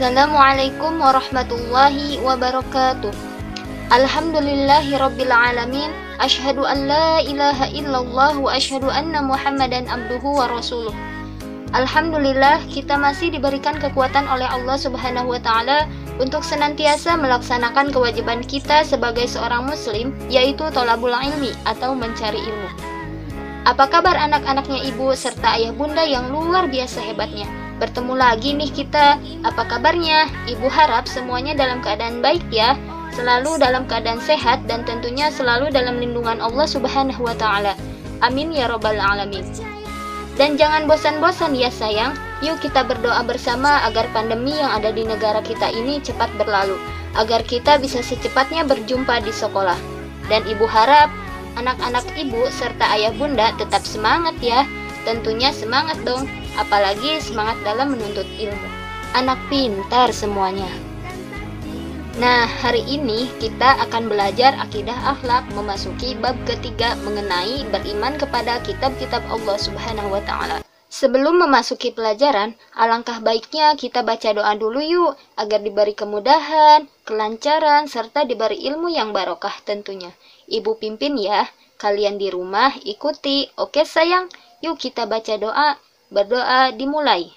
Assalamualaikum warahmatullahi wabarakatuh. Alhamdulillahi rabbil alamin. Asyhadu an la ilaha illallah wa asyhadu anna muhammadan abduhu wa rasuluh. Alhamdulillah, kita masih diberikan kekuatan oleh Allah Subhanahu wa Ta'ala untuk senantiasa melaksanakan kewajiban kita sebagai seorang muslim, yaitu thalabul ilmi atau mencari ilmu. Apa kabar anak-anaknya ibu serta ayah bunda yang luar biasa hebatnya? Bertemu lagi nih kita. Apa kabarnya? Ibu harap semuanya dalam keadaan baik ya, selalu dalam keadaan sehat dan tentunya selalu dalam lindungan Allah Subhanahu wa Ta'ala. Amin ya rabbal alamin. Dan jangan bosan-bosan ya sayang, yuk kita berdoa bersama agar pandemi yang ada di negara kita ini cepat berlalu, agar kita bisa secepatnya berjumpa di sekolah. Dan ibu harap anak-anak ibu serta ayah bunda tetap semangat ya. Tentunya semangat dong, apalagi semangat dalam menuntut ilmu. Anak pintar semuanya. Nah, hari ini kita akan belajar akidah akhlak memasuki bab ketiga mengenai beriman kepada kitab-kitab Allah Subhanahu wa Ta'ala. Sebelum memasuki pelajaran, alangkah baiknya kita baca doa dulu yuk, agar diberi kemudahan, kelancaran, serta diberi ilmu yang barokah tentunya. Ibu pimpin ya, kalian di rumah ikuti. Oke sayang, yuk kita baca doa. Berdoa dimulai.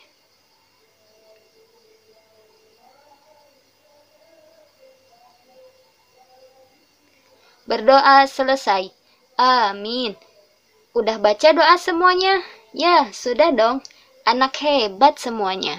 Berdoa selesai. Amin. Udah baca doa semuanya? Ya, sudah dong. Anak hebat semuanya.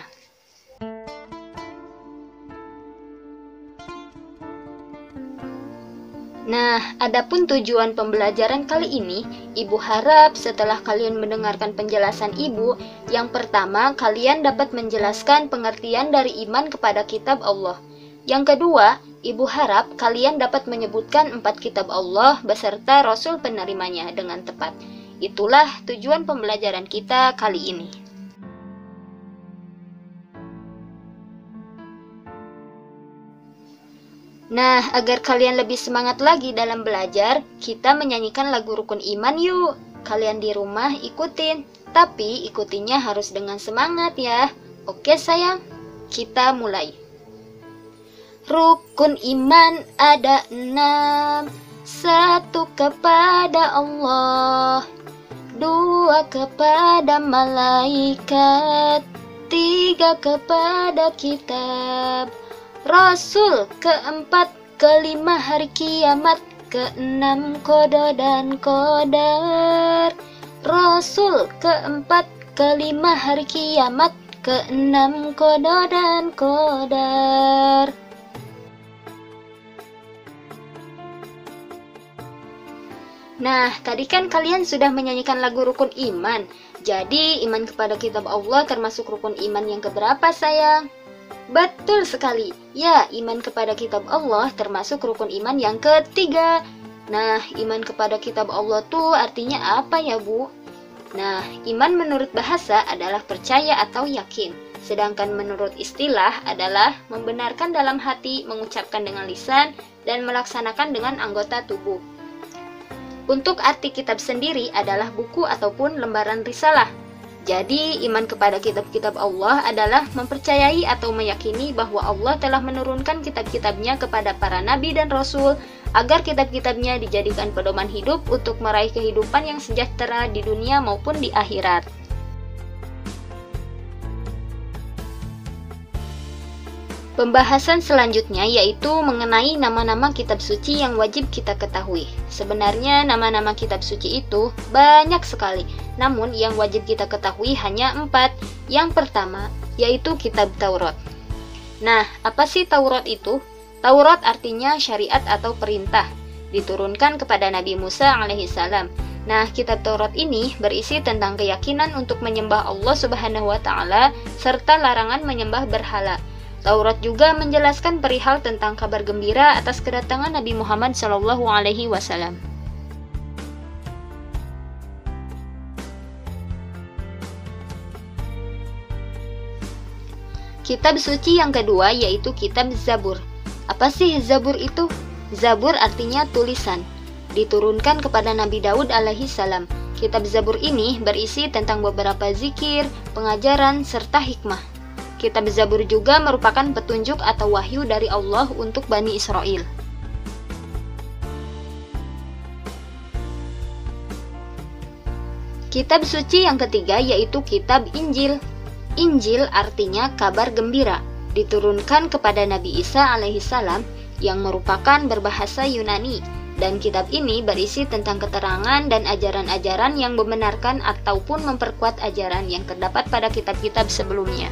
Nah, adapun tujuan pembelajaran kali ini, ibu harap setelah kalian mendengarkan penjelasan ibu, yang pertama kalian dapat menjelaskan pengertian dari iman kepada kitab Allah. Yang kedua, ibu harap kalian dapat menyebutkan 4 kitab Allah beserta Rasul penerimanya dengan tepat. Itulah tujuan pembelajaran kita kali ini. Nah, agar kalian lebih semangat lagi dalam belajar, kita menyanyikan lagu Rukun Iman yuk. Kalian di rumah ikutin, tapi ikutinya harus dengan semangat ya. Oke sayang, kita mulai. Rukun iman ada 6. 1 kepada Allah, 2 kepada malaikat, 3 kepada kitab Rasul, 4 ke-5 hari kiamat, 6 qada dan qadar. Rasul, 4 ke-5 hari kiamat, 6 qada dan qadar. Nah, tadi kan kalian sudah menyanyikan lagu Rukun Iman. Jadi, iman kepada kitab Allah termasuk rukun iman yang keberapa sayang? Betul sekali. Ya, iman kepada kitab Allah termasuk rukun iman yang ketiga. Nah, iman kepada kitab Allah tuh artinya apa ya, Bu? Nah, iman menurut bahasa adalah percaya atau yakin. Sedangkan menurut istilah adalah membenarkan dalam hati, mengucapkan dengan lisan, dan melaksanakan dengan anggota tubuh. Untuk arti kitab sendiri adalah buku ataupun lembaran risalah. Jadi, iman kepada kitab-kitab Allah adalah mempercayai atau meyakini bahwa Allah telah menurunkan kitab-kitabnya kepada para nabi dan rasul agar kitab-kitabnya dijadikan pedoman hidup untuk meraih kehidupan yang sejahtera di dunia maupun di akhirat. Pembahasan selanjutnya yaitu mengenai nama-nama kitab suci yang wajib kita ketahui. Sebenarnya nama-nama kitab suci itu banyak sekali, namun yang wajib kita ketahui hanya 4. Yang pertama yaitu kitab Taurat. Nah, apa sih Taurat itu? Taurat artinya syariat atau perintah, diturunkan kepada Nabi Musa alaihissalam. Nah, kitab Taurat ini berisi tentang keyakinan untuk menyembah Allah Subhanahu wa Ta'ala serta larangan menyembah berhala. Taurat juga menjelaskan perihal tentang kabar gembira atas kedatangan Nabi Muhammad SAW. Kitab suci yang kedua yaitu kitab Zabur. Apa sih Zabur itu? Zabur artinya tulisan, diturunkan kepada Nabi Daud alaihissalam. Kitab Zabur ini berisi tentang beberapa zikir, pengajaran, serta hikmah. Kitab Zabur juga merupakan petunjuk atau wahyu dari Allah untuk Bani Israel. Kitab suci yang ketiga yaitu Kitab Injil. Injil artinya kabar gembira, diturunkan kepada Nabi Isa alaihissalam yang merupakan berbahasa Yunani, dan kitab ini berisi tentang keterangan dan ajaran-ajaran yang membenarkan ataupun memperkuat ajaran yang terdapat pada kitab-kitab sebelumnya.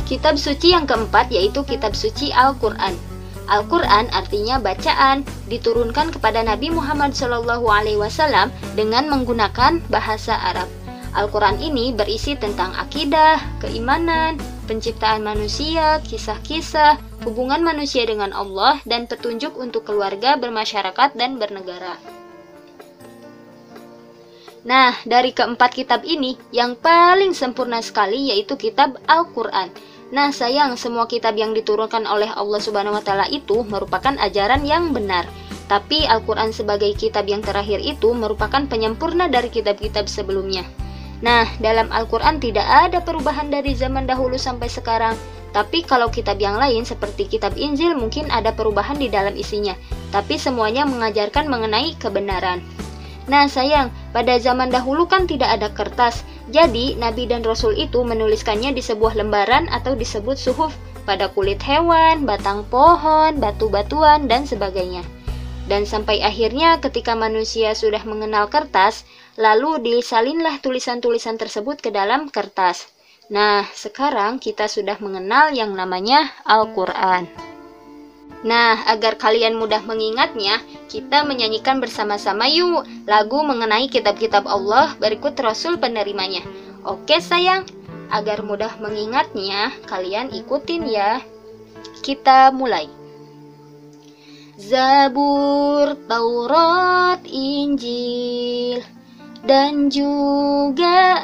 Kitab suci yang keempat yaitu Kitab suci Al-Quran. Al-Quran artinya bacaan, diturunkan kepada Nabi Muhammad SAW dengan menggunakan bahasa Arab. Al-Quran ini berisi tentang akidah, keimanan, penciptaan manusia, kisah-kisah, hubungan manusia dengan Allah, dan petunjuk untuk keluarga, bermasyarakat, dan bernegara. Nah, dari keempat kitab ini, yang paling sempurna sekali yaitu kitab Al-Quran. Nah, sayang, semua kitab yang diturunkan oleh Allah Subhanahu wa Ta'ala itu merupakan ajaran yang benar. Tapi Al-Quran sebagai kitab yang terakhir itu merupakan penyempurna dari kitab-kitab sebelumnya. Nah, dalam Al-Quran tidak ada perubahan dari zaman dahulu sampai sekarang. Tapi kalau kitab yang lain seperti kitab Injil mungkin ada perubahan di dalam isinya. Tapi semuanya mengajarkan mengenai kebenaran. Nah sayang, pada zaman dahulu kan tidak ada kertas. Jadi Nabi dan Rasul itu menuliskannya di sebuah lembaran atau disebut suhuf pada kulit hewan, batang pohon, batu-batuan, dan sebagainya. Dan sampai akhirnya ketika manusia sudah mengenal kertas, lalu disalinlah tulisan-tulisan tersebut ke dalam kertas. Nah, sekarang kita sudah mengenal yang namanya Al-Quran. Nah, agar kalian mudah mengingatnya, kita menyanyikan bersama-sama yuk lagu mengenai kitab-kitab Allah berikut Rasul penerimanya. Oke sayang, agar mudah mengingatnya, kalian ikutin ya. Kita mulai. Zabur, Taurat, Injil, dan juga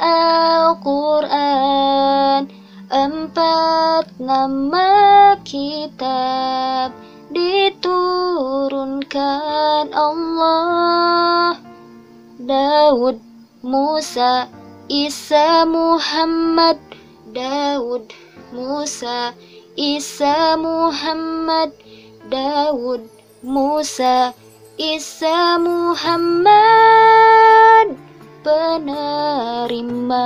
Al-Quran, 4 nama kitab diturunkan Allah. Daud, Musa, Isa, Muhammad. Daud, Musa, Isa, Muhammad. Daud, Musa, Isa, Muhammad, penerima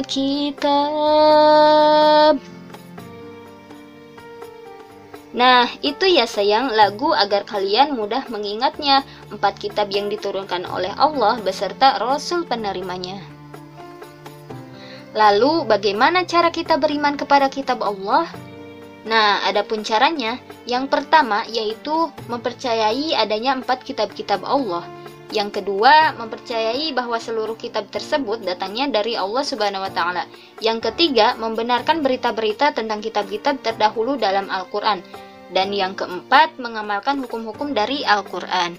kitab. Nah, itu ya sayang lagu agar kalian mudah mengingatnya, 4 kitab yang diturunkan oleh Allah beserta Rasul penerimanya. Lalu, bagaimana cara kita beriman kepada kitab Allah? Nah, adapun caranya, yang pertama yaitu mempercayai adanya 4 kitab-kitab Allah. Yang kedua, mempercayai bahwa seluruh kitab tersebut datangnya dari Allah Subhanahu wa Ta'ala. Yang ketiga, membenarkan berita-berita tentang kitab-kitab terdahulu dalam Al-Quran. Dan yang keempat, mengamalkan hukum-hukum dari Al-Quran.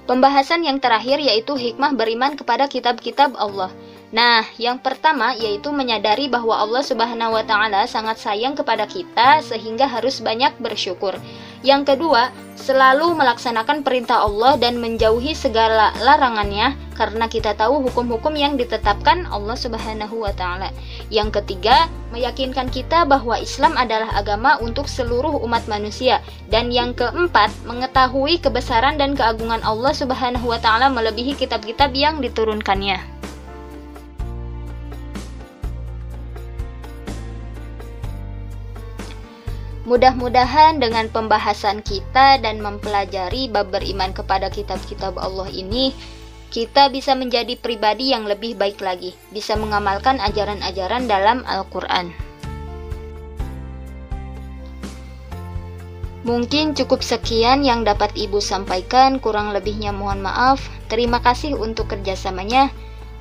Pembahasan yang terakhir yaitu hikmah beriman kepada kitab-kitab Allah. Nah, yang pertama yaitu menyadari bahwa Allah Subhanahu wa Ta'ala sangat sayang kepada kita sehingga harus banyak bersyukur. Yang kedua, selalu melaksanakan perintah Allah dan menjauhi segala larangannya karena kita tahu hukum-hukum yang ditetapkan Allah Subhanahu wa Ta'ala. Yang ketiga, meyakinkan kita bahwa Islam adalah agama untuk seluruh umat manusia. Dan yang keempat, mengetahui kebesaran dan keagungan Allah Subhanahu wa Ta'ala melebihi kitab-kitab yang diturunkannya. Mudah-mudahan dengan pembahasan kita dan mempelajari bab beriman kepada kitab-kitab Allah ini, kita bisa menjadi pribadi yang lebih baik lagi, bisa mengamalkan ajaran-ajaran dalam Al-Quran. Mungkin cukup sekian yang dapat Ibu sampaikan, kurang lebihnya mohon maaf. Terima kasih untuk kerjasamanya.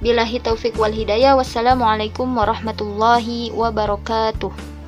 Billahi taufiq wal hidayah. Wassalamualaikum warahmatullahi wabarakatuh.